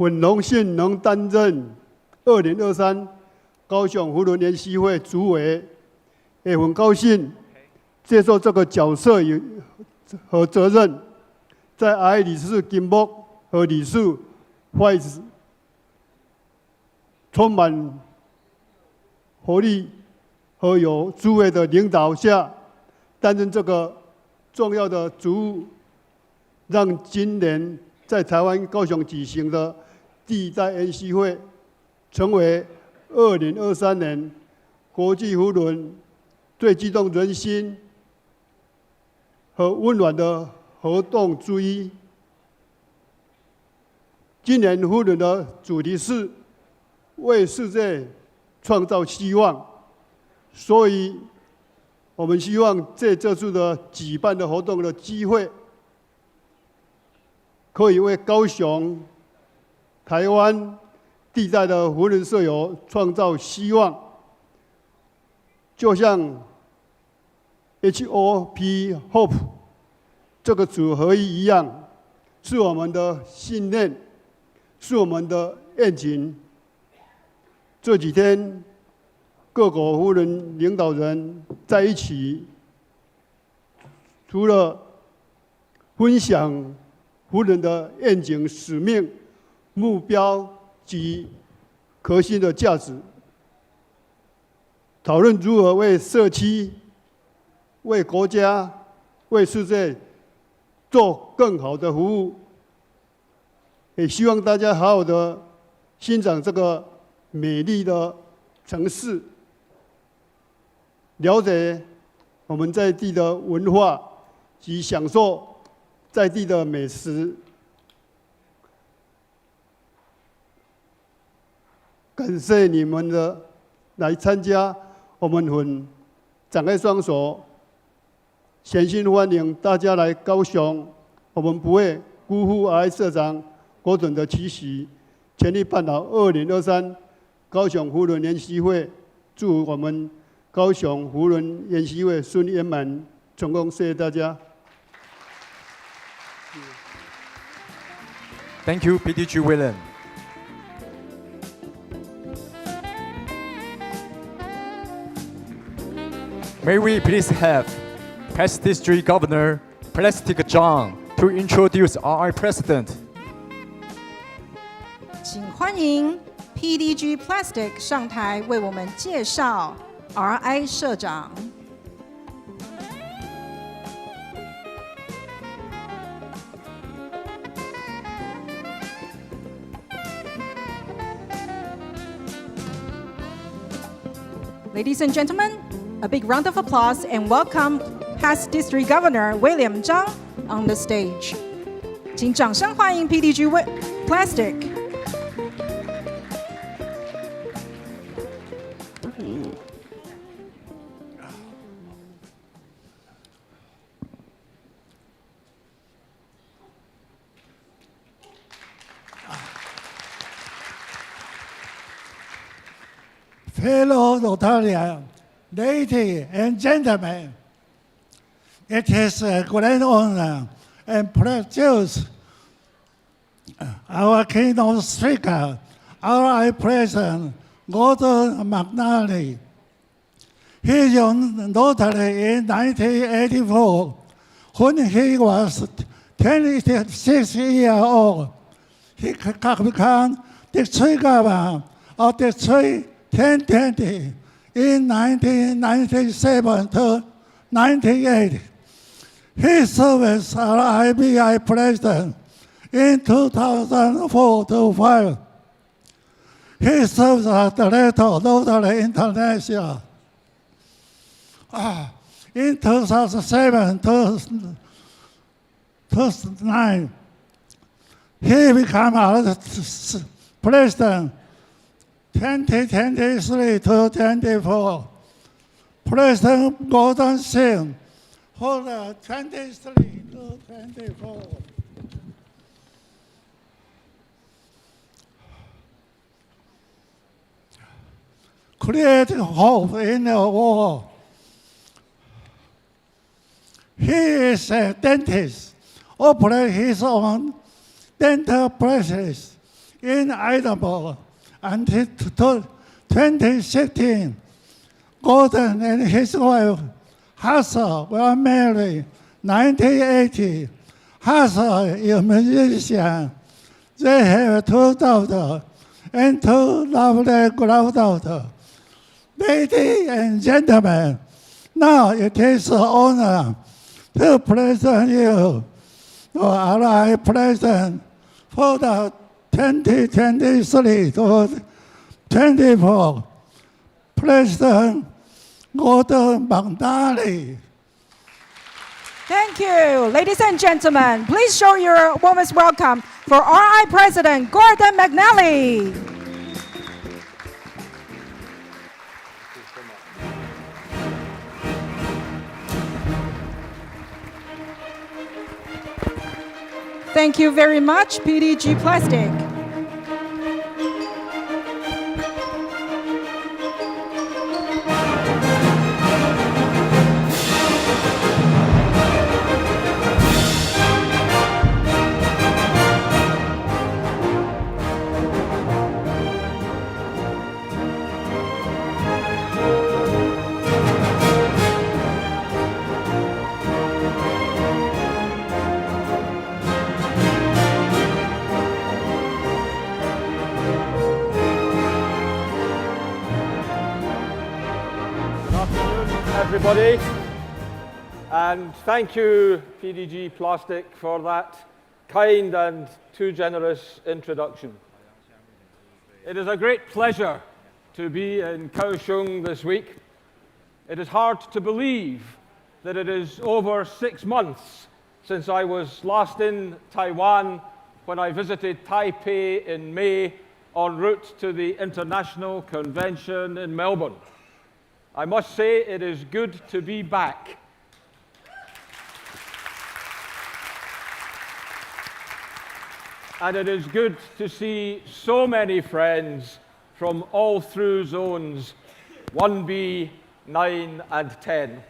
很荣幸能担任2023高雄扶轮研习会主委，也很高兴接受这个角色和责任，在爱理事金木和理事怀子充满活力和有诸位的领导下，担任这个重要的职务，让今年在台湾高雄举行的第一代研习会，成为2023年国际扶轮最激动人心和温暖的活动之一。今年扶轮的主题是为世界创造希望，所以我们希望这次的举办的活动的机会，可以为高雄、台湾地带的扶轮社友创造希望，就像 HOP Hope 这个组合一样，是我们的信念，是我们的愿景。这几天，各国扶轮领导人在一起，除了分享扶轮的愿景、使命、目标及核心的价值，讨论如何为社区、为国家、为世界做更好的服务。也希望大家好好的欣赏这个美丽的城市，了解我们在地的文化及享受在地的美食。感谢你们的来参加，我们很展开双手，诚心欢迎大家来高雄。我们不会辜负RI社长郭准的期许，全力办好2023高雄扶轮研习会。祝我们高雄扶轮研习会顺利圆满成功，谢谢大家。Thank you, PDG William. May we please have Past District Governor Plastic John to introduce RI President. 请欢迎 PDG Plastic 上台为我们介绍 RI 社长。Ladies and gentlemen, a big round of applause and welcome Past District Governor William Zhang on the stage. 请掌声欢迎 PDG Plastic。Fellow Rotarians, ladies and gentlemen, it is a great honor and pleasure our keynote speaker, our President, Gordon McNally. He joined Rotary in 1984 when he was 26 years old. He became district governor of District 1020 in 1997 to 1998. He served as IBI president in 2004 to 5. He served as director of Rotary International. In 2007 to 2009, he became our president 2023 to 24. President Gordon Singh for the 23 to 24. Create hope in the world. He is a dentist, operates his own dental practice in Edinburgh until 2016. Gordon and his wife, Hassel, were married 1980. Hassel is a musician. They have 2 daughters and 2 lovely granddaughters. Ladies and gentlemen, now it is an honor to present you to our president for the 2023 to 24. President Gordon McNally. Thank you. Ladies and gentlemen, please show your warmest welcome for RI President Gordon McNally. Thank you very much, PDG Plastic. Everybody, and thank you, PDG Plastic, for that kind and too generous introduction. It is a great pleasure to be in Kaohsiung this week. It is hard to believe that it is over 6 months since I was last in Taiwan when I visited Taipei in May en route to the International Convention in Melbourne. I must say it is good to be back. And it is good to see so many friends from all through zones 1B, 9 and 10.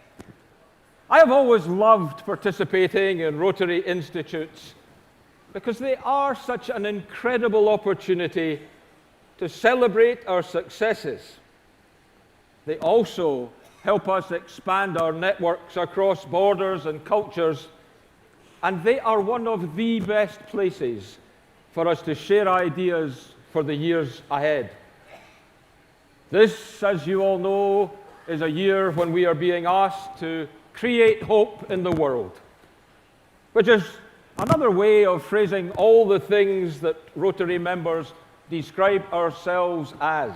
I have always loved participating in Rotary Institutes because they are such an incredible opportunity to celebrate our successes. They also help us expand our networks across borders and cultures, and they are one of the best places for us to share ideas for the years ahead. This, as you all know, is a year when we are being asked to create hope in the world, which is another way of phrasing all the things that Rotary members describe ourselves as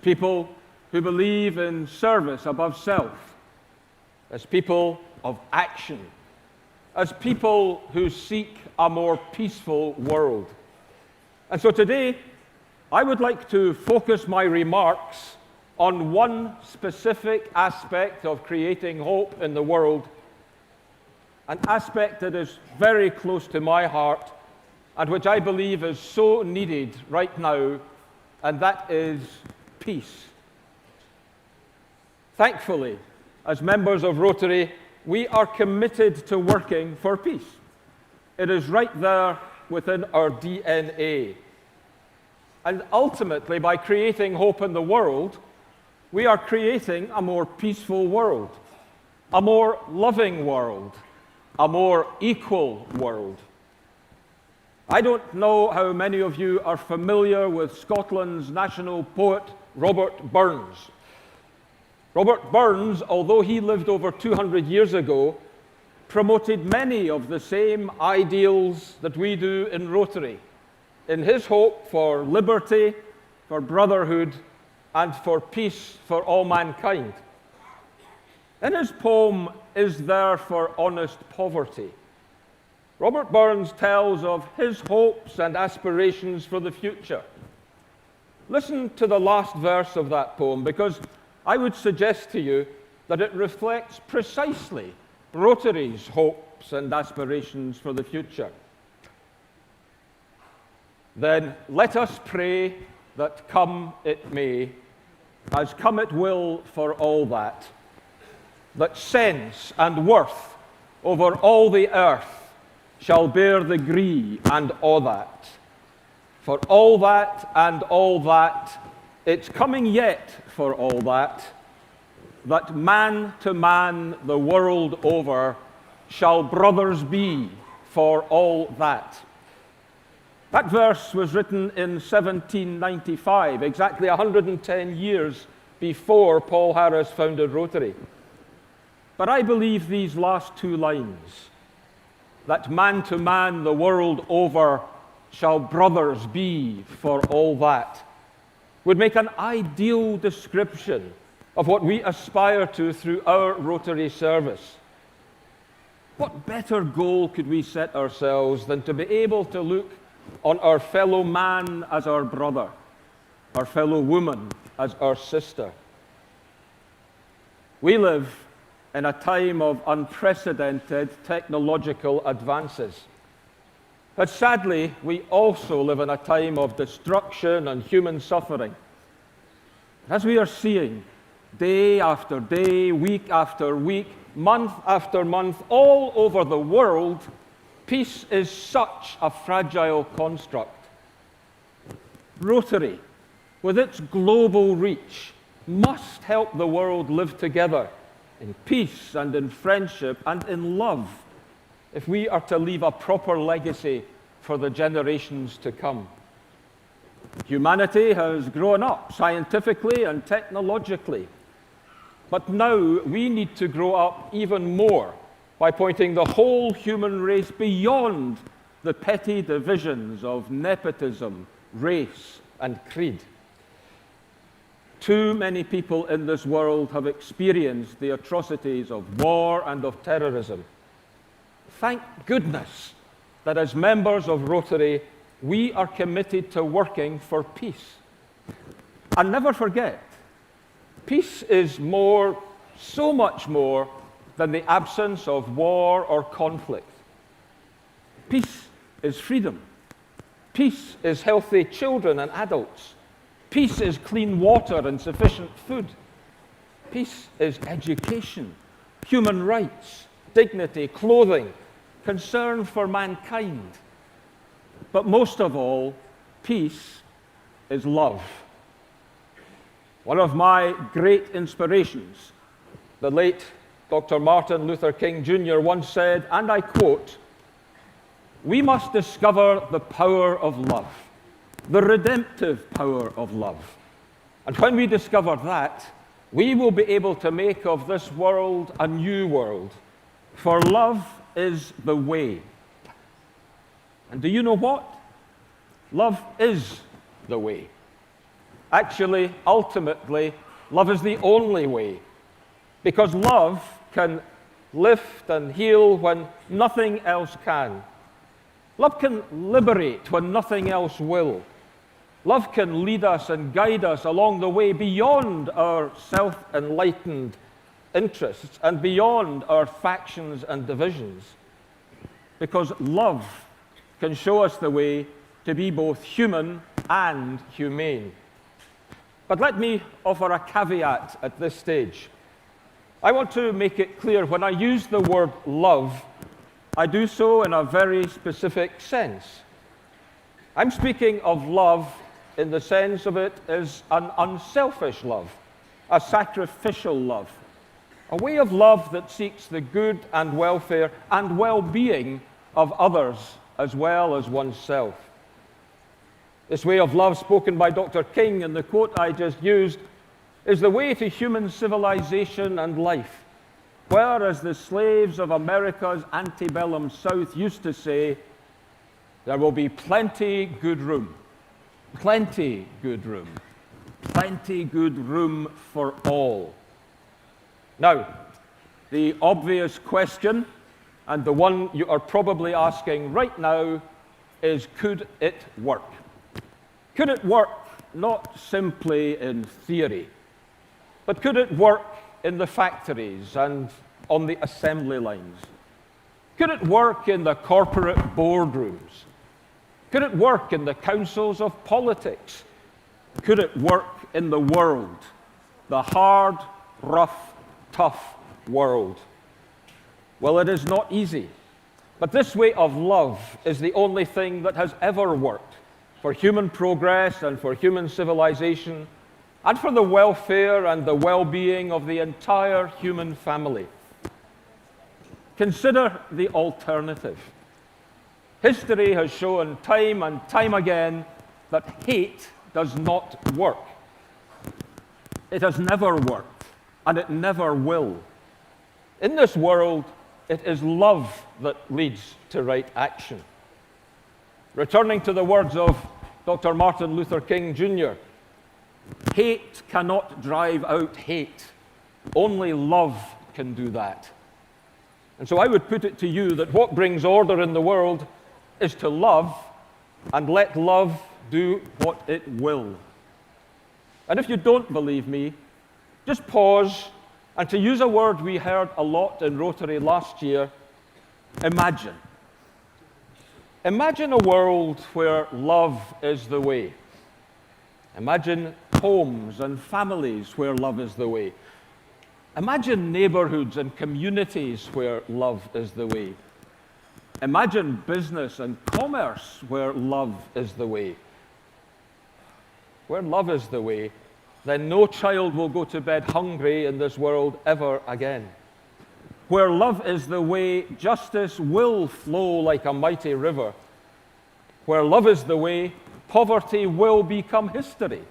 people who believe in service above self, as people of action, as people who seek a more peaceful world. And so today, I would like to focus my remarks on one specific aspect of creating hope in the world, an aspect that is very close to my heart and which I believe is so needed right now, and that is peace. Thankfully, as members of Rotary, we are committed to working for peace. It is right there within our DNA. And ultimately, by creating hope in the world, we are creating a more peaceful world, a more loving world, a more equal world. I don't know how many of you are familiar with Scotland's national poet, Robert Burns. Robert Burns, although he lived over 200 years ago, promoted many of the same ideals that we do in Rotary, in his hope for liberty, for brotherhood, and for peace for all mankind. In his poem, Is There for Honest Poverty?, Robert Burns tells of his hopes and aspirations for the future. Listen to the last verse of that poem, because I would suggest to you that it reflects precisely Rotary's hopes and aspirations for the future. Then let us pray that come it may, as come it will for all that sense and worth over all the earth shall bear the gree and all that, for all that and all that, it's coming yet for all that, that man to man the world over shall brothers be for all that. That verse was written in 1795, exactly 110 years before Paul Harris founded Rotary. But I believe these last two lines, that man to man the world over shall brothers be for all that, would make an ideal description of what we aspire to through our Rotary service. What better goal could we set ourselves than to be able to look on our fellow man as our brother, our fellow woman as our sister? We live in a time of unprecedented technological advances. But sadly, we also live in a time of destruction and human suffering. As we are seeing day after day, week after week, month after month, all over the world, peace is such a fragile construct. Rotary, with its global reach, must help the world live together in peace and in friendship and in love if we are to leave a proper legacy for the generations to come. Humanity has grown up scientifically and technologically, but now we need to grow up even more by pointing the whole human race beyond the petty divisions of nepotism, race, and creed. Too many people in this world have experienced the atrocities of war and of terrorism. Thank goodness that as members of Rotary, we are committed to working for peace. And never forget, peace is more, so much more, than the absence of war or conflict. Peace is freedom. Peace is healthy children and adults. Peace is clean water and sufficient food. Peace is education, human rights, dignity, clothing, concern for mankind. But most of all, peace is love. One of my great inspirations, the late Dr. Martin Luther King Jr. once said, and I quote, "We must discover the power of love, the redemptive power of love. And when we discover that, we will be able to make of this world a new world. For love is the way." And do you know what? Love is the way. Actually, ultimately, love is the only way. Because love can lift and heal when nothing else can. Love can liberate when nothing else will. Love can lead us and guide us along the way beyond our self-enlightened interests and beyond our factions and divisions. Because love can show us the way to be both human and humane. But let me offer a caveat at this stage. I want to make it clear when I use the word love, I do so in a very specific sense. I'm speaking of love in the sense of it as an unselfish love, a sacrificial love, a way of love that seeks the good and welfare and well-being of others as well as oneself. This way of love spoken by Dr. King in the quote I just used is the way to human civilization and life, where, as the slaves of America's antebellum South used to say, there will be plenty good room, plenty good room, plenty good room for all. Now, the obvious question, and the one you are probably asking right now, is could it work? Could it work not simply in theory, but could it work in the factories and on the assembly lines? Could it work in the corporate boardrooms? Could it work in the councils of politics? Could it work in the world, the hard, rough, tough world? Well, it is not easy, but this way of love is the only thing that has ever worked. for human progress and for human civilization, and for the welfare and the well-being of the entire human family. Consider the alternative. History has shown time and time again that hate does not work. It has never worked, and it never will. In this world, it is love that leads to right action. Returning to the words of Dr. Martin Luther King Jr., hate cannot drive out hate. Only love can do that. And so I would put it to you that what brings order in the world is to love, and let love do what it will. And if you don't believe me, just pause, and to use a word we heard a lot in Rotary last year, imagine. Imagine a world where love is the way. Imagine homes and families where love is the way. Imagine neighborhoods and communities where love is the way. Imagine business and commerce where love is the way. Where love is the way, then no child will go to bed hungry in this world ever again. Where love is the way, justice will flow like a mighty river. Where love is the way, poverty will become history.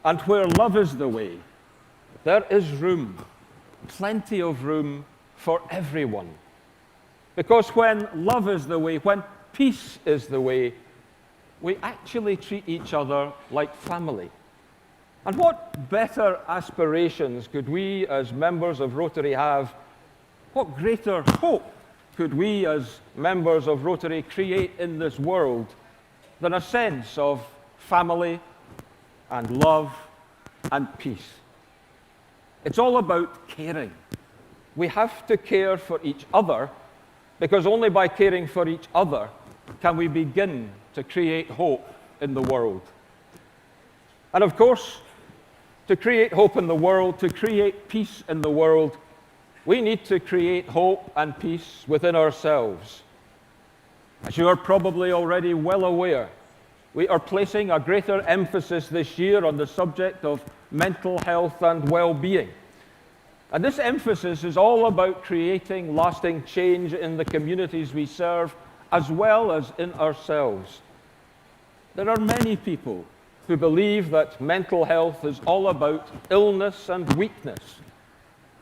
And where love is the way, there is room, plenty of room for everyone. Because when love is the way, when peace is the way, we actually treat each other like family. And what better aspirations could we as members of Rotary have? What greater hope could we as members of Rotary create in this world than a sense of family and love and peace? It's all about caring. We have to care for each other, because only by caring for each other can we begin to create hope in the world. And of course, to create hope in the world, to create peace in the world, we need to create hope and peace within ourselves. As you are probably already well aware, we are placing a greater emphasis this year on the subject of mental health and well-being. And this emphasis is all about creating lasting change in the communities we serve, as well as in ourselves. There are many people who believe that mental health is all about illness and weakness,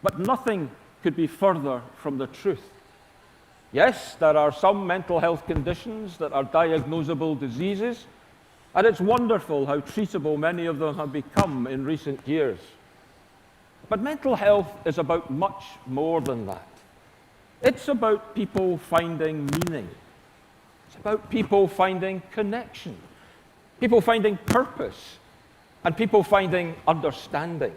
but nothing could be further from the truth. Yes, there are some mental health conditions that are diagnosable diseases, and it's wonderful how treatable many of them have become in recent years. But mental health is about much more than that. It's about people finding meaning. It's about people finding connection, people finding purpose, and people finding understanding.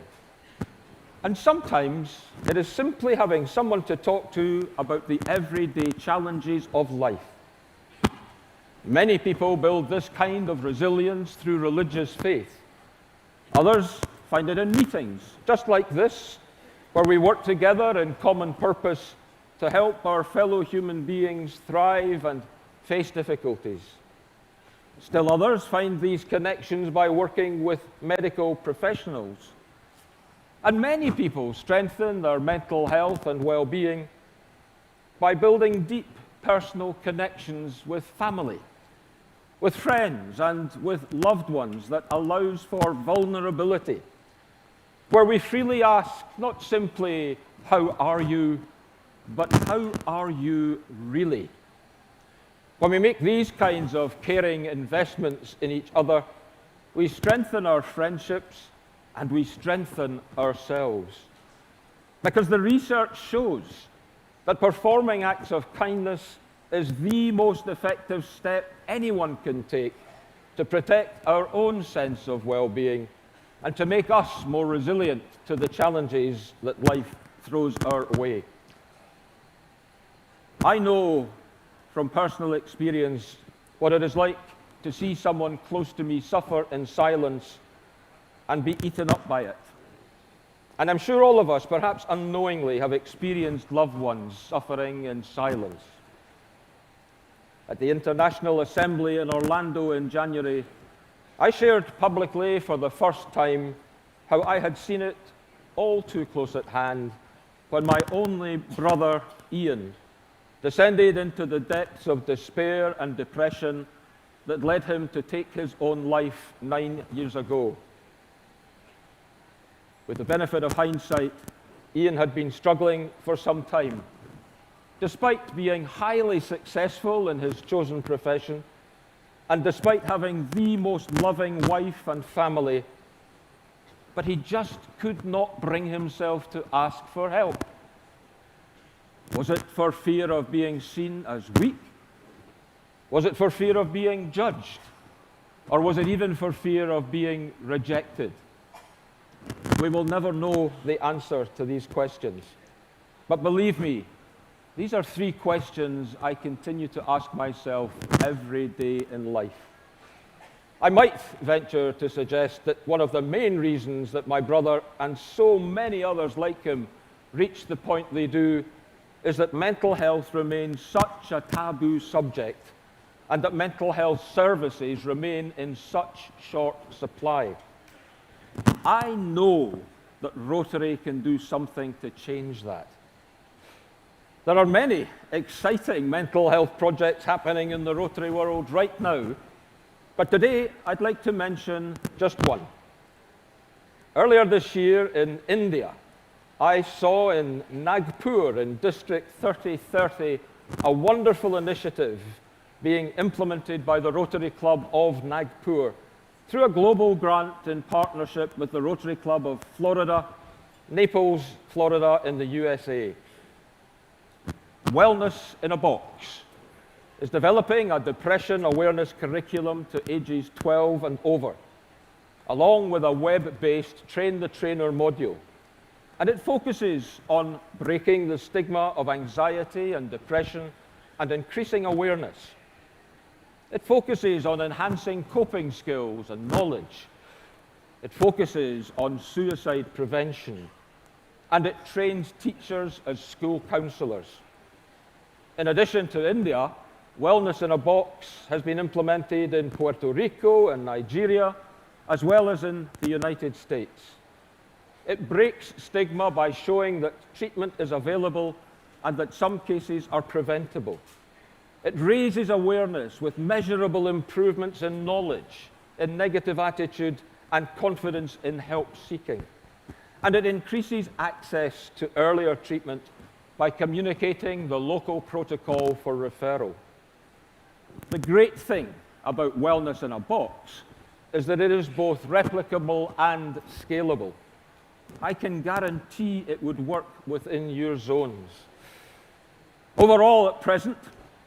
And sometimes it is simply having someone to talk to about the everyday challenges of life. Many people build this kind of resilience through religious faith. Others find it in meetings, just like this, where we work together in common purpose to help our fellow human beings thrive and face difficulties. Still others find these connections by working with medical professionals. And many people strengthen their mental health and well-being by building deep personal connections with family, with friends, and with loved ones that allows for vulnerability, where we freely ask not simply, "How are you?" but "How are you really?" When we make these kinds of caring investments in each other, we strengthen our friendships and we strengthen ourselves. Because the research shows that performing acts of kindness is the most effective step anyone can take to protect our own sense of well-being and to make us more resilient to the challenges that life throws our way. I know from personal experience what it is like to see someone close to me suffer in silence and be eaten up by it. And I'm sure all of us, perhaps unknowingly, have experienced loved ones suffering in silence. At the International Assembly in Orlando in January, I shared publicly for the first time how I had seen it all too close at hand when my only brother, Ian, descended into the depths of despair and depression that led him to take his own life 9 years ago. With the benefit of hindsight, Ian had been struggling for some time. Despite being highly successful in his chosen profession, and despite having the most loving wife and family, but he just could not bring himself to ask for help. Was it for fear of being seen as weak? Was it for fear of being judged? Or was it even for fear of being rejected? We will never know the answer to these questions. But believe me, these are 3 questions I continue to ask myself every day in life. I might venture to suggest that one of the main reasons that my brother and so many others like him reach the point they do is that mental health remains such a taboo subject and that mental health services remain in such short supply. I know that Rotary can do something to change that. There are many exciting mental health projects happening in the Rotary world right now, but today I'd like to mention just one. Earlier this year in India, I saw in Nagpur in District 3030 a wonderful initiative being implemented by the Rotary Club of Nagpur through a global grant in partnership with the Rotary Club of Florida, Naples, Florida in the USA. Wellness in a Box is developing a depression awareness curriculum to ages 12 and over, along with a web-based Train the Trainer module. And it focuses on breaking the stigma of anxiety and depression and increasing awareness. It focuses on enhancing coping skills and knowledge. It focuses on suicide prevention. And it trains teachers as school counselors. In addition to India, Wellness in a Box has been implemented in Puerto Rico and Nigeria, as well as in the United States. It breaks stigma by showing that treatment is available and that some cases are preventable. It raises awareness with measurable improvements in knowledge, in negative attitude, and confidence in help seeking. And it increases access to earlier treatment by communicating the local protocol for referral. The great thing about Wellness in a Box is that it is both replicable and scalable. I can guarantee it would work within your zones. Overall, at present,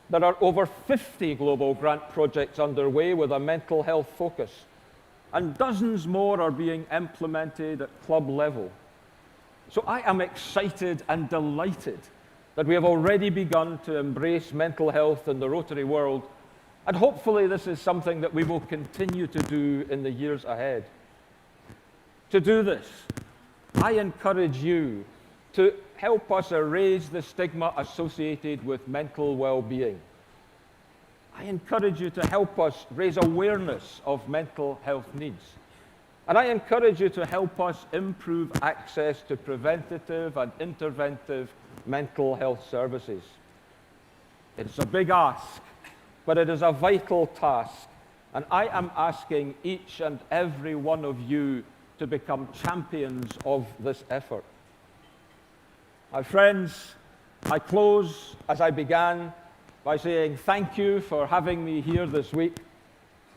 there are over 50 global grant projects underway with a mental health focus, and dozens more are being implemented at club level. So I am excited and delighted that we have already begun to embrace mental health in the Rotary world, and hopefully this is something that we will continue to do in the years ahead. To do this, I encourage you to help us erase the stigma associated with mental well-being. I encourage you to help us raise awareness of mental health needs. And I encourage you to help us improve access to preventative and interventive mental health services. It's a big ask, but it is a vital task. And I am asking each and every one of you to become champions of this effort. My friends, I close as I began by saying thank you for having me here this week.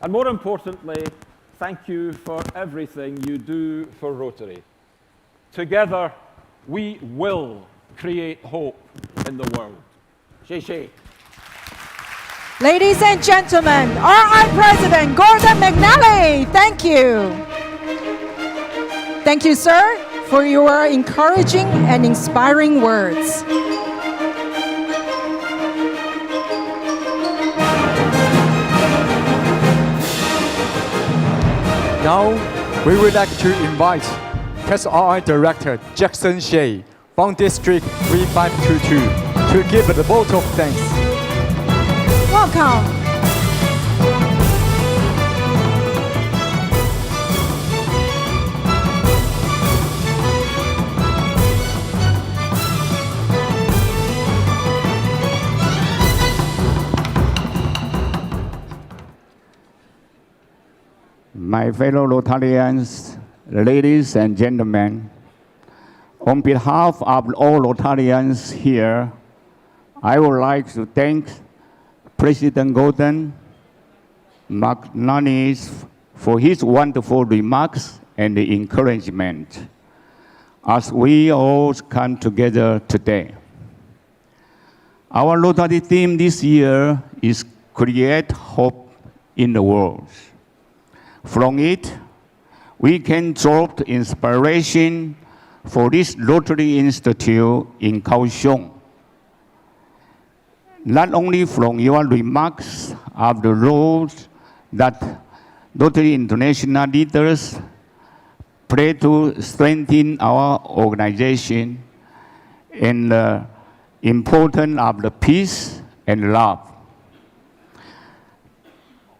And more importantly, thank you for everything you do for Rotary. Together, we will create hope in the world. Xie. Ladies and gentlemen, RI President Gordon McNally, thank you. Thank you, sir, for your encouraging and inspiring words. Now, we would like to invite PSRI Director Jackson Shea from District 3522 to give the vote of thanks. welcome. My fellow Rotarians, ladies and gentlemen, on behalf of all Rotarians here, I would like to thank President Gordon McNannis for his wonderful remarks and encouragement as we all come together today. Our Rotary theme this year is Create Hope in the World. From it, we can draw inspiration for this Rotary Institute in Kaohsiung. Not only from your remarks of the roles that Rotary International leaders play to strengthen our organization and the importance of the peace and love.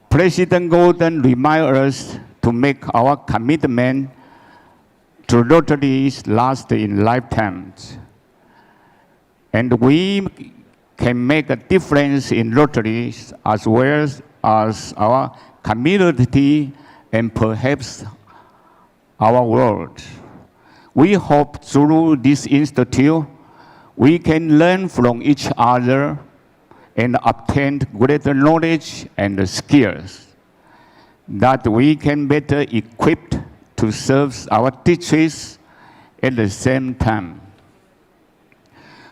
President Gordon reminds us to make our commitment to Rotaries last in lifetimes. And we can make a difference in Rotaries as well as our community and perhaps our world. We hope through this institute, we can learn from each other and obtain greater knowledge and skills that we can better equip to serve our teachers at the same time.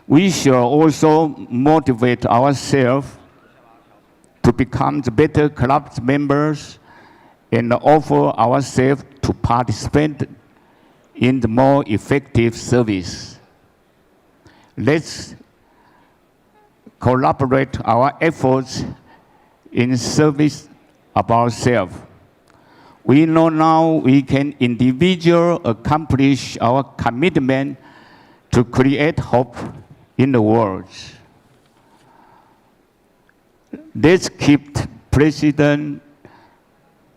We shall also motivate ourselves to become the better club members and offer ourselves to participate in the more effective service. Let's collaborate our efforts in service of ourselves. We know now we can individually accomplish our commitment to create hope in the world. Let's keep President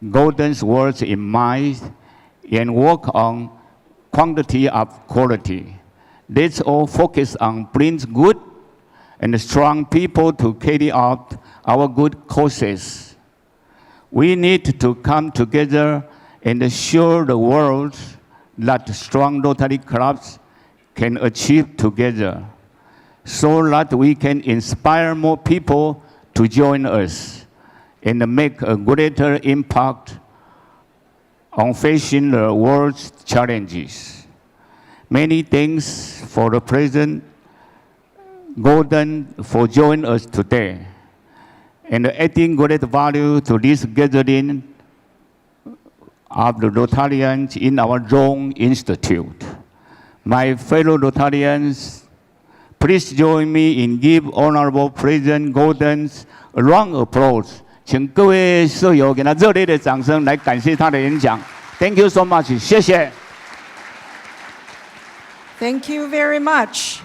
Gordon's words in mind and work on quantity of quality. Let's all focus on bringing good and strong people to carry out our good causes. We need to come together and show the world that strong Rotary clubs can achieve together, so that we can inspire more people to join us and make a greater impact on facing the world's challenges. Many thanks for the President Gordon for joining us today and adding great value to this gathering of the Rotarians in our Rome Institute. My fellow Rotarians, please join me in give Honorable President Gordon's a round of applause. 请各位舍友给他热烈的掌声来感谢他的演讲。Thank you so much， 谢谢。Thank you very much.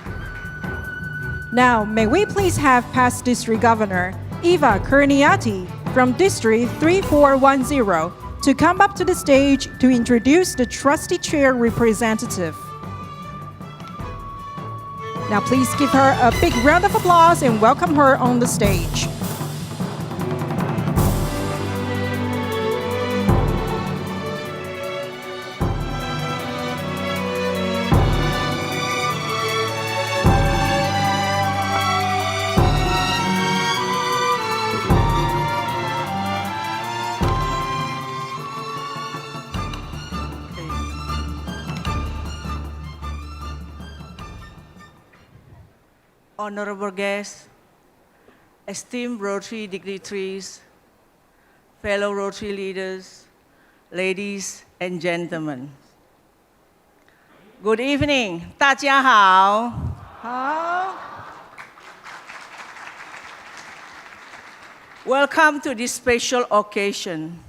Now, may we please have past District Governor Eva Kurniati from District 3410 to come up to the stage to introduce the Trustee Chair representative. Now, please give her a big round of applause and welcome her on the stage. Honorable guests, esteemed Rotary dignitaries, fellow Rotary leaders, ladies and gentlemen. Good evening, 大家好。好。 Welcome to this special occasion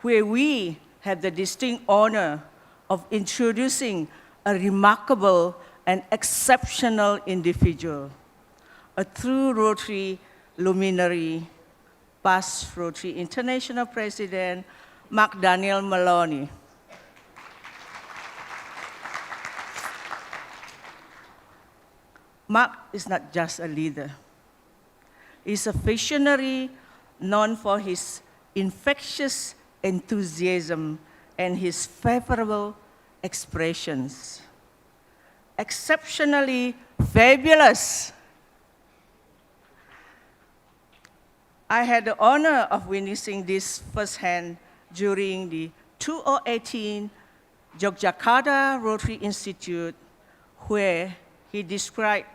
where we have the distinct honor of introducing a remarkable and exceptional individual, a true Rotary luminary, past Rotary International President, Mark Daniel Maloney. Mark is not just a leader. He's a visionary known for his infectious enthusiasm and his favorable expressions. Exceptionally fabulous. I had the honor of witnessing this firsthand during the 2018 Yogyakarta Rotary Institute, where he described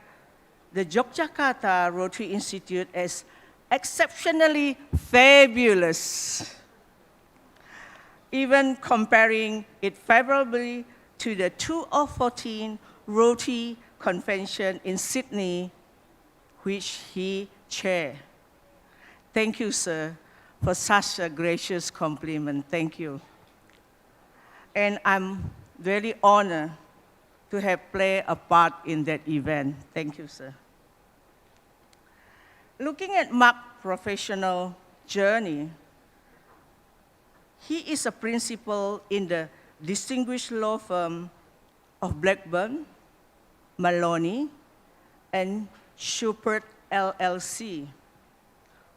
the Yogyakarta Rotary Institute as exceptionally fabulous, even comparing it favorably to the 2014 Rotary Convention in Sydney, which he chaired. Thank you, sir, for such a gracious compliment. Thank you. And I'm very honored to have played a part in that event. Thank you, sir. Looking at Mark's professional journey, he is a principal in the distinguished law firm of Blackburn, Maloney, and Shupert LLC,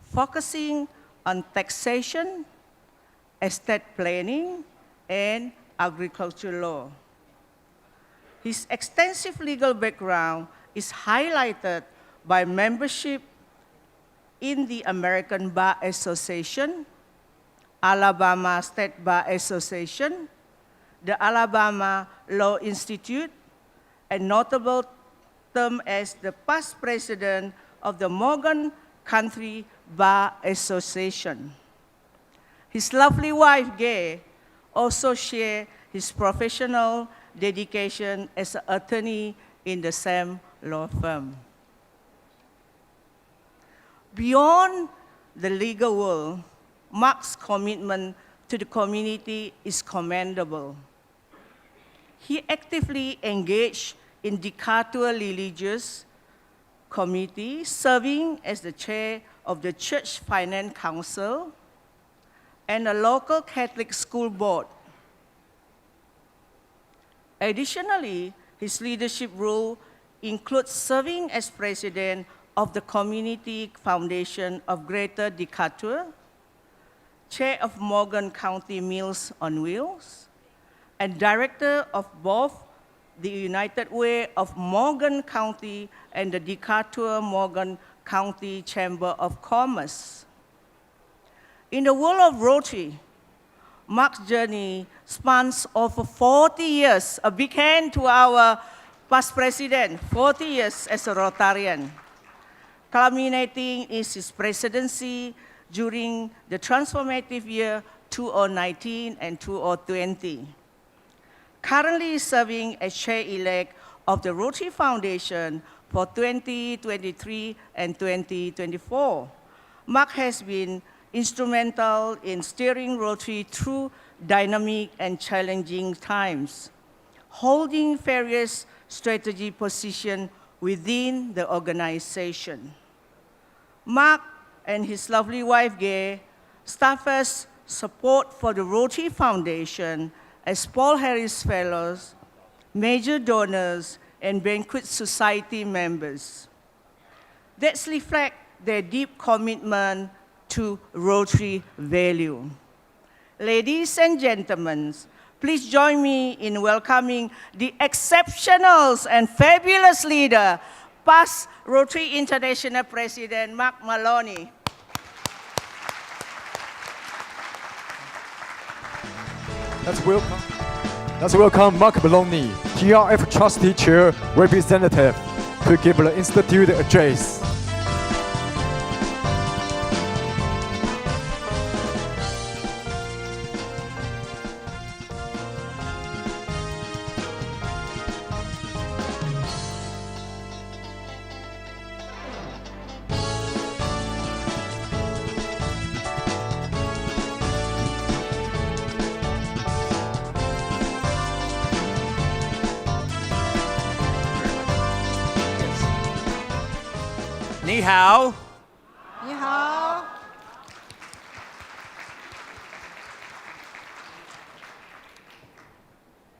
focusing on taxation, estate planning, and agriculture law. His extensive legal background is highlighted by membership in the American Bar Association, Alabama State Bar Association, the Alabama Law Institute, and notable term as the past president of the Morgan County Bar Association. His lovely wife, Gay, also shares his professional dedication as an attorney in the same law firm. Beyond the legal world, Mark's commitment to the community is commendable. He actively engaged in Decatur religious committee, serving as the chair of the Church Finance Council and a local Catholic school board. Additionally, his leadership role includes serving as president of the Community Foundation of Greater Decatur, chair of Morgan County Meals on Wheels, and director of both the United Way of Morgan County and the Decatur-Morgan County Chamber of Commerce. In the world of Rotary, Mark's journey spans over 40 years. A big hand to our past president, 40 years as a Rotarian, culminating in his presidency during the transformative year 2019 and 2020. Currently serving as chair-elect of the Rotary Foundation for 2023 and 2024. Mark has been instrumental in steering Rotary through dynamic and challenging times, holding various strategy positions within the organization. Mark and his lovely wife, Gay, steadfast support for the Rotary Foundation as Paul Harris Fellows, major donors, and Banquet Society members. That reflect their deep commitment to Rotary value. Ladies and gentlemen, please join me in welcoming the exceptional and fabulous leader, past Rotary International President Mark Maloney. Let's welcome Mark Maloney, GRF Trustee Chair Representative, to give the Institute address. Ni hao. 你好。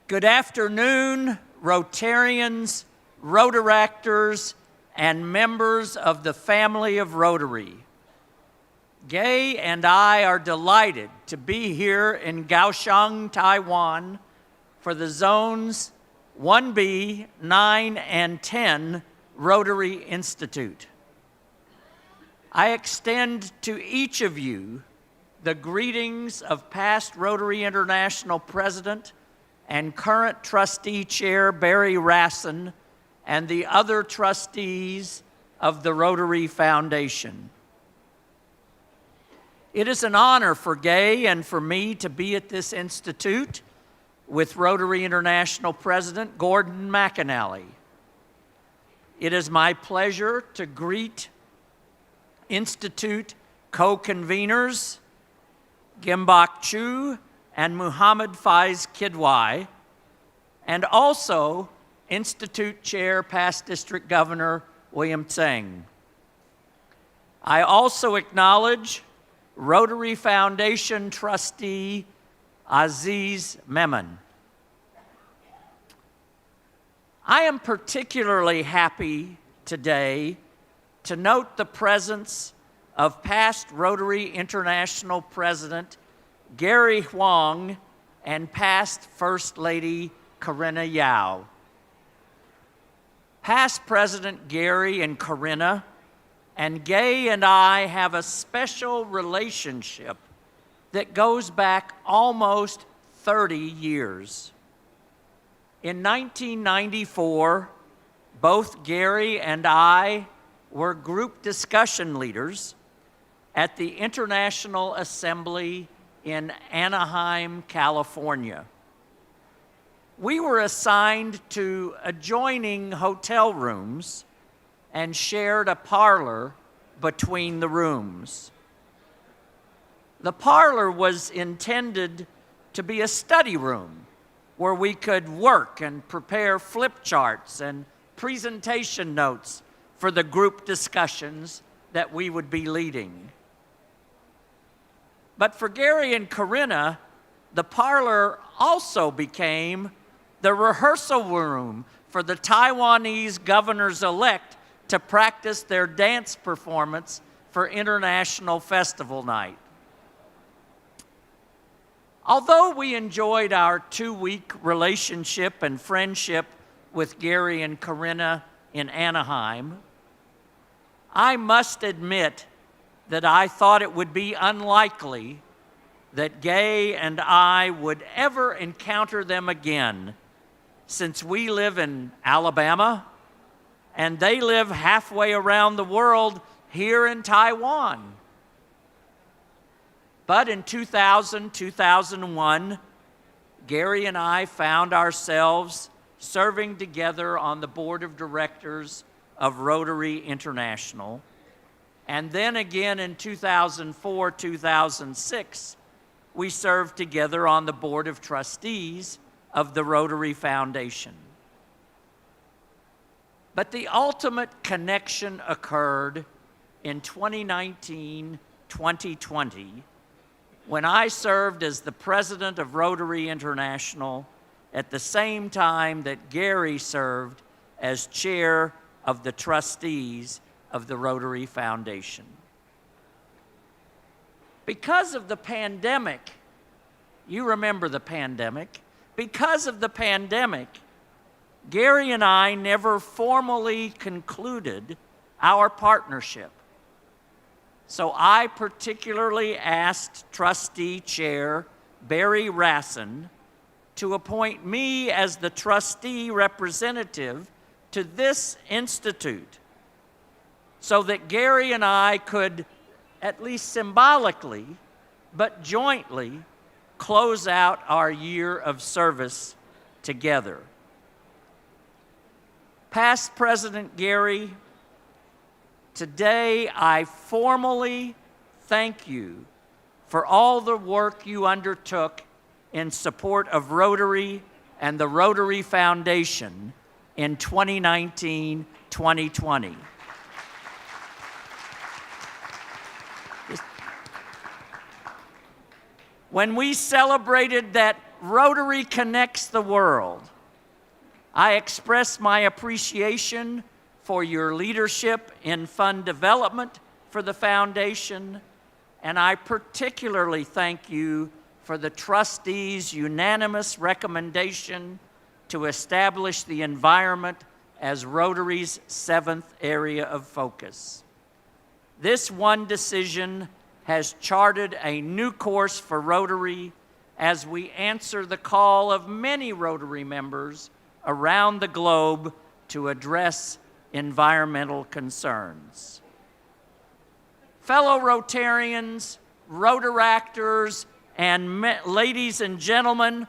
Good afternoon, Rotarians, Rotaractors, and members of the family of Rotary. Gay and I are delighted to be here in Kaohsiung, Taiwan, for the Zones 1B, 9, and 10 Rotary Institute. I extend to each of you the greetings of past Rotary International President and current trustee chair Barry Rassin and the other trustees of the Rotary Foundation. It is an honor for Gay and for me to be at this institute with Rotary International President Gordon McAnally. It is my pleasure to greet Institute co-conveners Gimbok Chu and Muhammad Faiz Kidwai, and also Institute Chair, past District Governor William Tseng. I also acknowledge Rotary Foundation Trustee Aziz Memon. I am particularly happy today to note the presence of past Rotary International President Gary Huang and past First Lady Corinna Yao. Past President Gary and Corinna and Gay and I have a special relationship that goes back almost 30 years. In 1994, both Gary and I were group discussion leaders at the International Assembly in Anaheim, California. We were assigned to adjoining hotel rooms and shared a parlor between the rooms. The parlor was intended to be a study room where we could work and prepare flip charts and presentation notes for the group discussions that we would be leading. But for Gary and Corinna, the parlor also became the rehearsal room for the Taiwanese governors-elect to practice their dance performance for International Festival Night. Although we enjoyed our 2-week relationship and friendship with Gary and Corinna in Anaheim, I must admit that I thought it would be unlikely that Gay and I would ever encounter them again, since we live in Alabama and they live halfway around the world here in Taiwan. But in 2000, 2001, Gary and I found ourselves serving together on the board of directors of Rotary International. And then again in 2004, 2006, we served together on the board of trustees of the Rotary Foundation. But the ultimate connection occurred in 2019, 2020, when I served as the president of Rotary International at the same time that Gary served as chair of the trustees of the Rotary Foundation. Because of the pandemic, you remember the pandemic, because of the pandemic, Gary and I never formally concluded our partnership. So I particularly asked trustee chair Barry Rassin to appoint me as the trustee representative to this institute so that Gary and I could, at least symbolically, but jointly, close out our year of service together. Past President Gary, today I formally thank you for all the work you undertook in support of Rotary and the Rotary Foundation in 2019-2020. when we celebrated that Rotary connects the world, I express my appreciation for your leadership in fund development for the foundation, and I particularly thank you for the trustees' unanimous recommendation to establish the environment as Rotary's 7th area of focus. This one decision has charted a new course for Rotary as we answer the call of many Rotary members around the globe to address environmental concerns. Fellow Rotarians, Rotaractors, and ladies and gentlemen,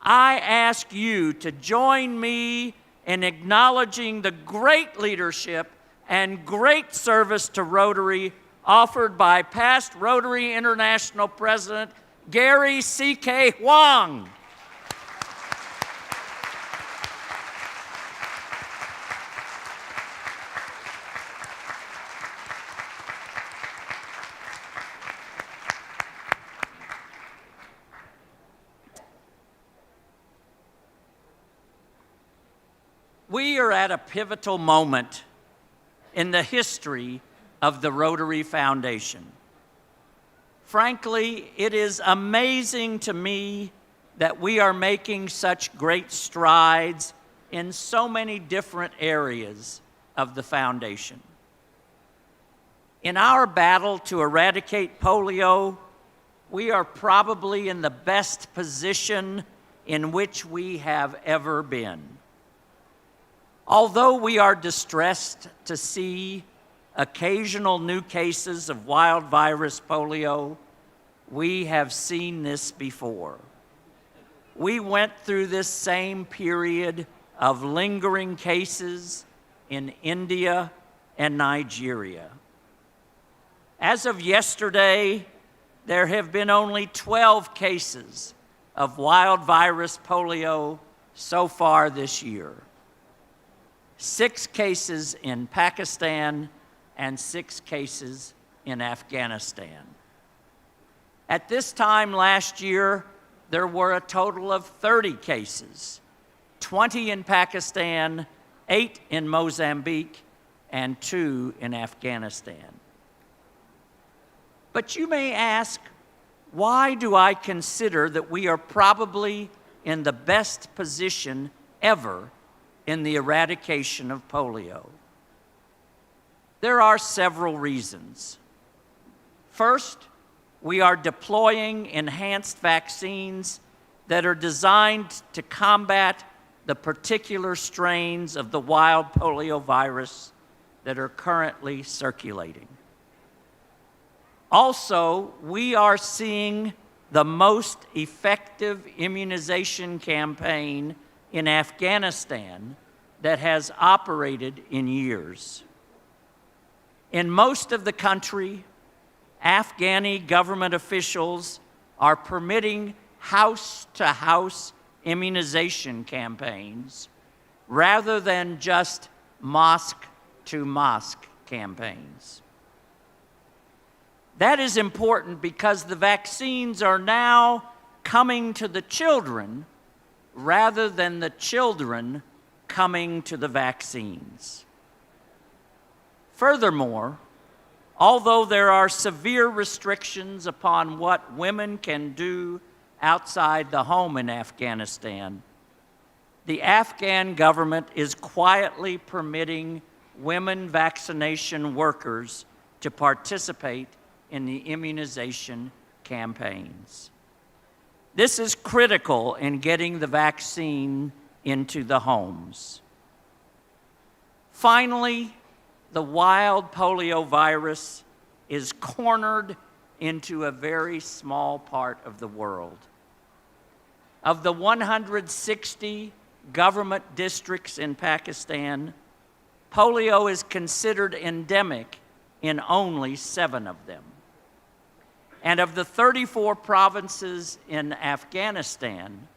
I ask you to join me in acknowledging the great leadership and great service to Rotary offered by past Rotary International President Gary C.K. Huang. We are at a pivotal moment in the history of the Rotary Foundation. Frankly, it is amazing to me that we are making such great strides in so many different areas of the foundation. In our battle to eradicate polio, we are probably in the best position in which we have ever been. Although we are distressed to see occasional new cases of wild virus polio, we have seen this before. We went through this same period of lingering cases in India and Nigeria. As of yesterday, there have been only 12 cases of wild virus polio so far this year. 6 cases in Pakistan and 6 cases in Afghanistan. At this time last year, there were a total of 30 cases, 20 in Pakistan, 8 in Mozambique, and 2 in Afghanistan. But you may ask, why do I consider that we are probably in the best position ever in the eradication of polio? There are several reasons. First, we are deploying enhanced vaccines that are designed to combat the particular strains of the wild polio virus that are currently circulating. Also, we are seeing the most effective immunization campaign in Afghanistan that has operated in years. In most of the country, Afghani government officials are permitting house-to-house immunization campaigns rather than just mosque-to-mosque campaigns. That is important because the vaccines are now coming to the children rather than the children coming to the vaccines. Furthermore, although there are severe restrictions upon what women can do outside the home in Afghanistan, the Afghan government is quietly permitting women vaccination workers to participate in the immunization campaigns. This is critical in getting the vaccine into the homes. Finally, the wild polio virus is cornered into a very small part of the world. Of the 160 government districts in Pakistan, polio is considered endemic in only 7 of them. And of the 34 provinces in Afghanistan,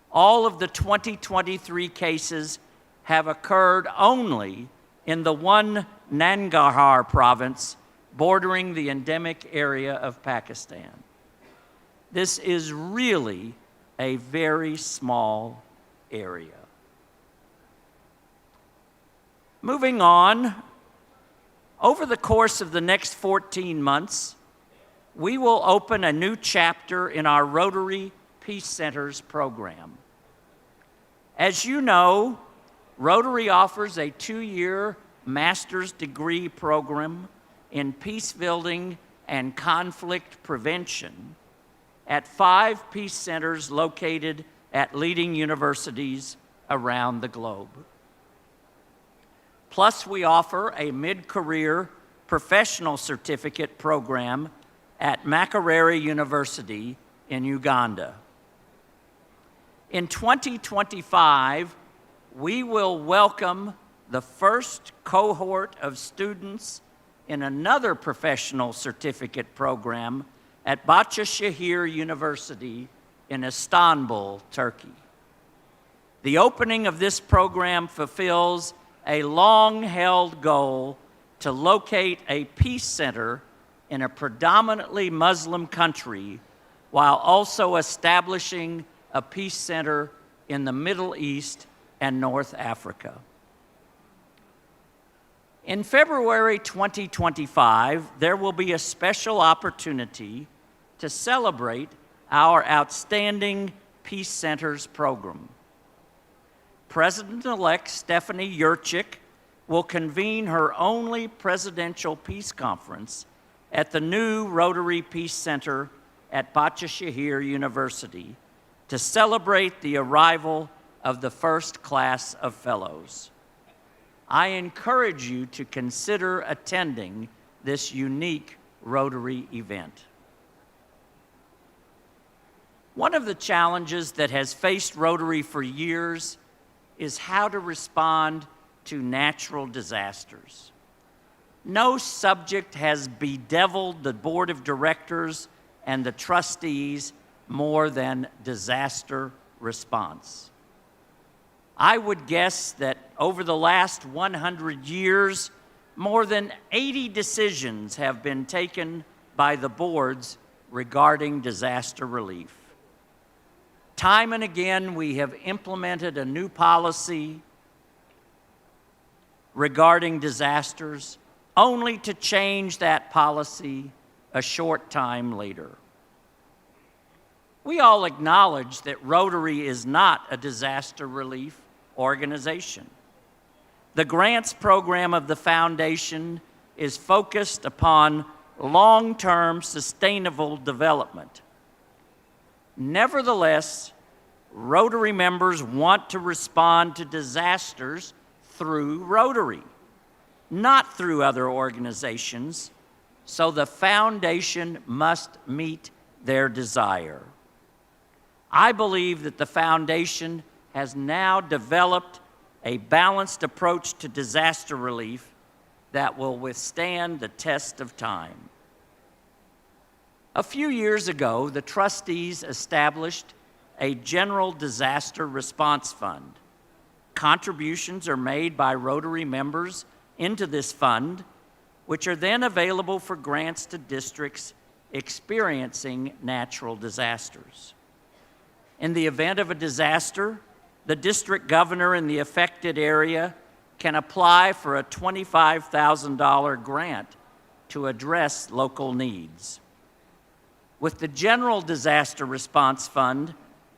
all of the 2023 cases have occurred only in the one Nangarhar province bordering the endemic area of Pakistan. This is really a very small area. Moving on, over the course of the next 14 months, we will open a new chapter in our Rotary Peace Centers program. As you know, Rotary offers a 2-year master's degree program in peace building and conflict prevention at 5 peace centers located at leading universities around the globe. Plus, we offer a mid-career professional certificate program at Makerere University in Uganda. In 2025, we will welcome the first cohort of students in another professional certificate program at Bahçeşehir University in Istanbul, Turkey. The opening of this program fulfills a long-held goal to locate a peace center in a predominantly Muslim country while also establishing a peace center in the Middle East and North Africa. In February 2025, there will be a special opportunity to celebrate our outstanding Peace Centers program. President-elect Stephanie Yurchik will convene her only presidential peace conference at the new Rotary Peace Center at Bahçeşehir University to celebrate the arrival of the first class of fellows. I encourage you to consider attending this unique Rotary event. One of the challenges that has faced Rotary for years is how to respond to natural disasters. No subject has bedeviled the board of directors and the trustees more than disaster response. I would guess that over the last 100 years, more than 80 decisions have been taken by the boards regarding disaster relief. Time and again, we have implemented a new policy regarding disasters, only to change that policy a short time later. We all acknowledge that Rotary is not a disaster relief organization. The grants program of the foundation is focused upon long-term sustainable development. Nevertheless, Rotary members want to respond to disasters through Rotary, not through other organizations, so the foundation must meet their desire. I believe that the foundation has now developed a balanced approach to disaster relief that will withstand the test of time. A few years ago, the trustees established a general disaster response fund. Contributions are made by Rotary members into this fund, which are then available for grants to districts experiencing natural disasters. In the event of a disaster, the district governor in the affected area can apply for a $25,000 grant to address local needs. With the General Disaster Response Fund,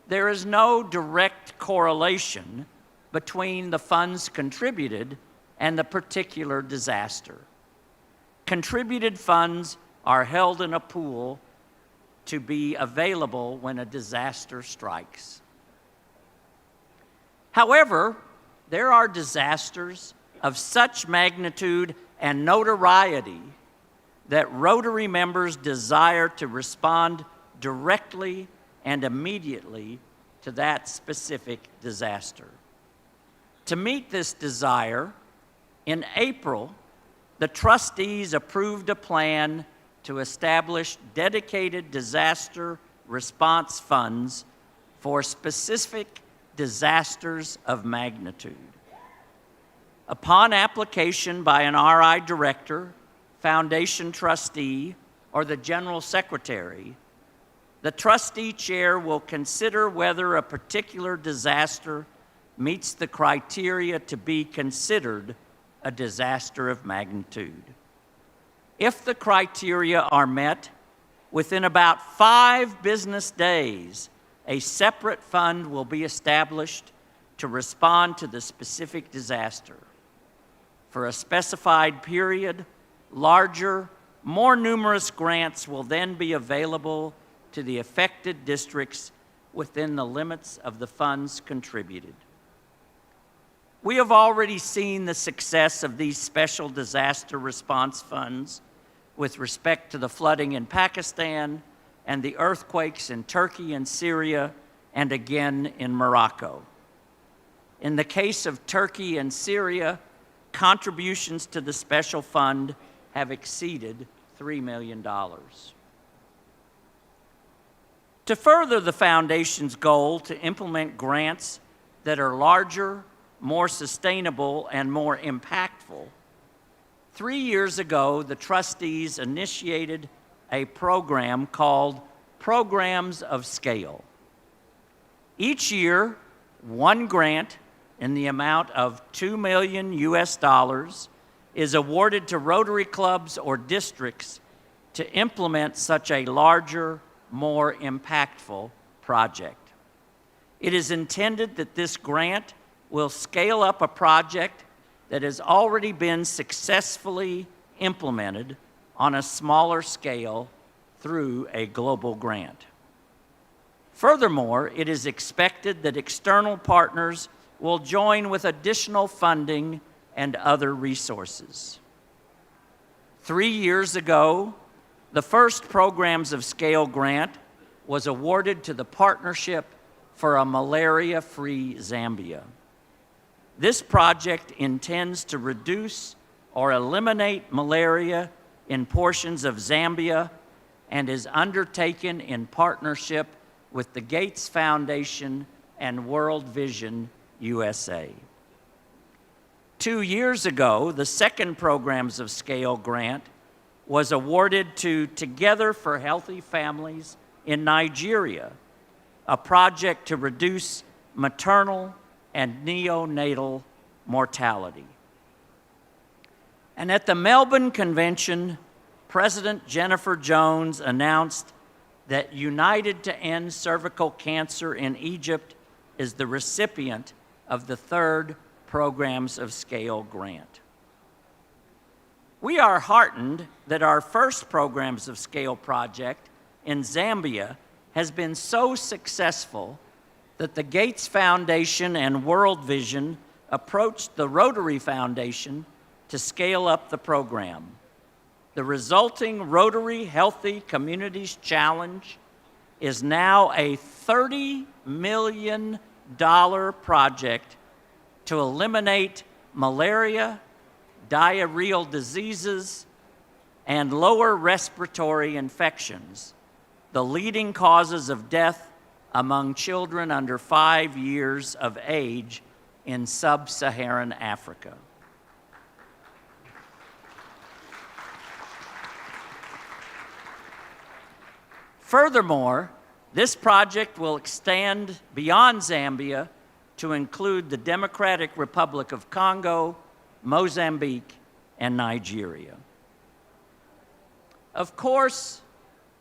there is no direct correlation between the funds contributed and the particular disaster. Contributed funds are held in a pool to be available when a disaster strikes. However, there are disasters of such magnitude and notoriety that Rotary members desire to respond directly and immediately to that specific disaster. To meet this desire, in April, the trustees approved a plan to establish dedicated disaster response funds for specific disasters of magnitude. Upon application by an RI director, foundation trustee, or the general secretary, the trustee chair will consider whether a particular disaster meets the criteria to be considered a disaster of magnitude. If the criteria are met, within about 5 business days, a separate fund will be established to respond to the specific disaster. For a specified period, larger, more numerous grants will then be available to the affected districts within the limits of the funds contributed. We have already seen the success of these special disaster response funds with respect to the flooding in Pakistan and the earthquakes in Turkey and Syria, and again in Morocco. In the case of Turkey and Syria, contributions to the special fund have exceeded $3 million. To further the Foundation's goal to implement grants that are larger, more sustainable, and more impactful, 3 years ago, the trustees initiated a program called Programs of Scale. Each year, one grant in the amount of $2 million is awarded to Rotary clubs or districts to implement such a larger, more impactful project. It is intended that this grant will scale up a project that has already been successfully implemented on a smaller scale through a global grant. Furthermore, it is expected that external partners will join with additional funding and other resources. 3 years ago, the first Programs of Scale grant was awarded to the Partnership for a Malaria-Free Zambia. This project intends to reduce or eliminate malaria in portions of Zambia and is undertaken in partnership with the Gates Foundation and World Vision USA. 2 years ago, the second Programs of Scale grant was awarded to Together for Healthy Families in Nigeria, a project to reduce maternal and neonatal mortality. And at the Melbourne Convention, President Jennifer Jones announced that United to End Cervical Cancer in Egypt is the recipient of the third Programs of Scale grant. We are heartened that our first Programs of Scale project in Zambia has been so successful that the Gates Foundation and World Vision approached the Rotary Foundation to scale up the program. The resulting Rotary Healthy Communities Challenge is now a $30 million project to eliminate malaria, diarrheal diseases, and lower respiratory infections, the leading causes of death among children under 5 years of age in sub-Saharan Africa. Furthermore, this project will extend beyond Zambia to include the Democratic Republic of Congo, Mozambique, and Nigeria. Of course,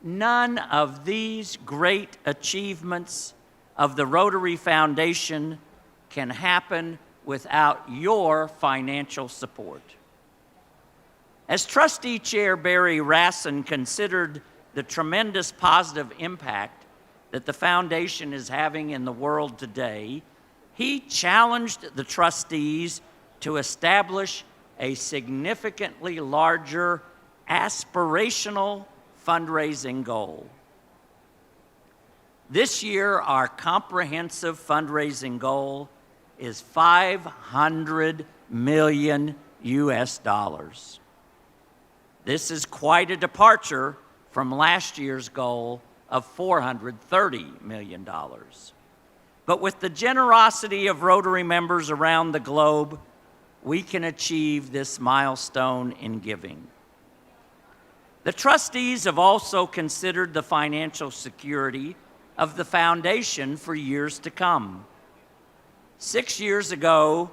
none of these great achievements of the Rotary Foundation can happen without your financial support. As Trustee Chair Barry Rassin considered the tremendous positive impact that the Foundation is having in the world today, he challenged the trustees to establish a significantly larger aspirational fundraising goal. This year, our comprehensive fundraising goal is $500 million. This is quite a departure from last year's goal of $430 million. But with the generosity of Rotary members around the globe, we can achieve this milestone in giving. The trustees have also considered the financial security of the foundation for years to come. 6 years ago,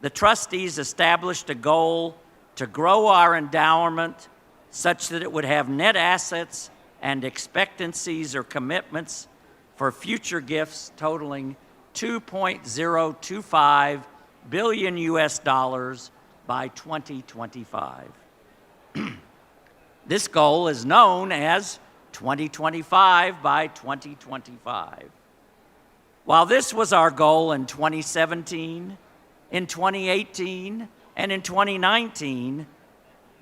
the trustees established a goal to grow our endowment such that it would have net assets and expectancies or commitments for future gifts totaling $2.025 billion by 2025. This goal is known as 2025 by 2025. While this was our goal in 2017, in 2018, and in 2019,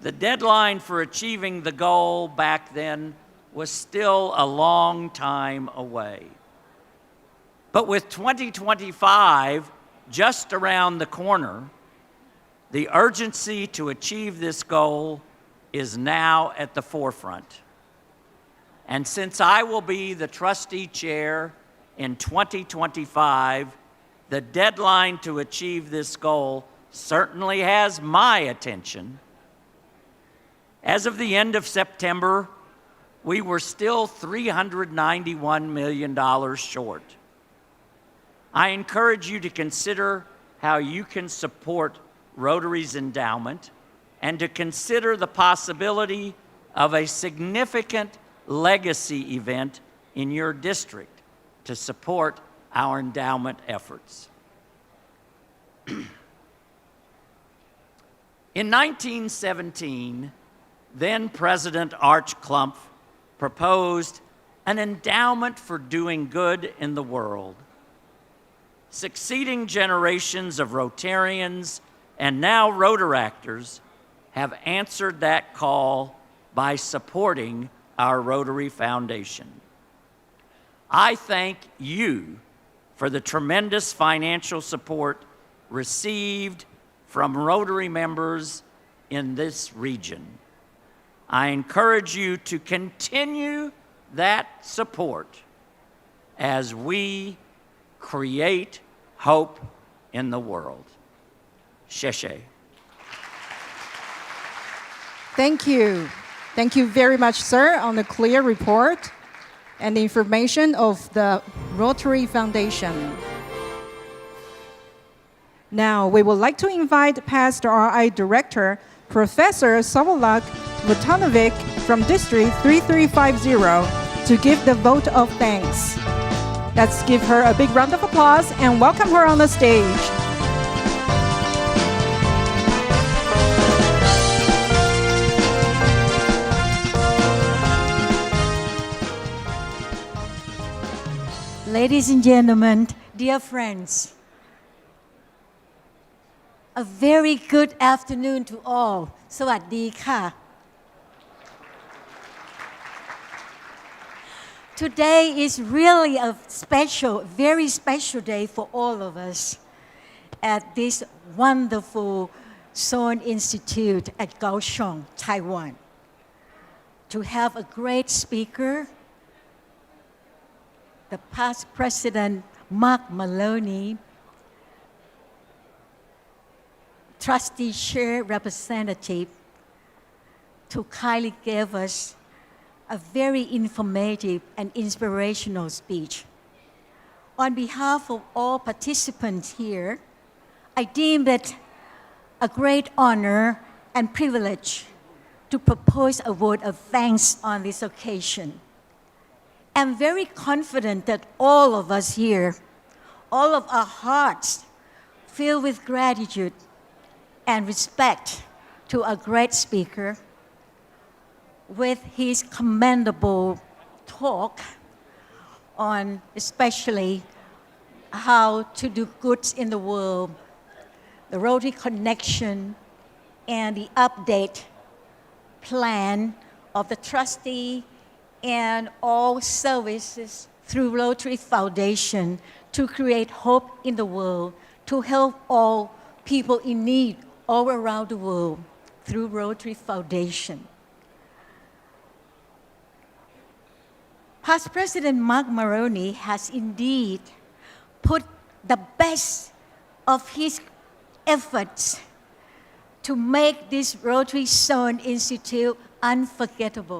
the deadline for achieving the goal back then was still a long time away. But with 2025 just around the corner, the urgency to achieve this goal is now at the forefront. And since I will be the trustee chair in 2025, the deadline to achieve this goal certainly has my attention. As of the end of September, we were still $391 million short. I encourage you to consider how you can support Rotary's endowment and to consider the possibility of a significant legacy event in your district to support our endowment efforts. In 1917, then President Arch Klump proposed an endowment for doing good in the world. Succeeding generations of Rotarians and now Rotaractors have answered that call by supporting our Rotary Foundation. I thank you for the tremendous financial support received from Rotary members in this region. I encourage you to continue that support as we create hope in the world. Sheshe. Thank you. Thank you very much, sir, on the clear report and the information of the Rotary Foundation. Now, we would like to invite past RI Director, Professor Sovolak Vutanovic from District 3350 to give the vote of thanks. Let's give her a big round of applause and welcome her on the stage. Ladies and gentlemen, dear friends, a very good afternoon to all. สวัสดีค่ะ Today is really a special, very special day for all of us at this wonderful Sohn Institute at Kaohsiung, Taiwan. To have a great speaker, the past President Mark Maloney, Trustee Chair Representative, to kindly give us a very informative and inspirational speech. On behalf of all participants here, I deem it a great honor and privilege to propose a vote of thanks on this occasion. I'm very confident that all of us here, all of our hearts, filled with gratitude and respect to a great speaker with his commendable talk on especially how to do good in the world, the Rotary Connection, and the update plan of the trustee and all services through Rotary Foundation to create hope in the world, to help all people in need all around the world through Rotary Foundation. Past President Mark Maloney has indeed put the best of his efforts to make this Rotary Sohn Institute unforgettable.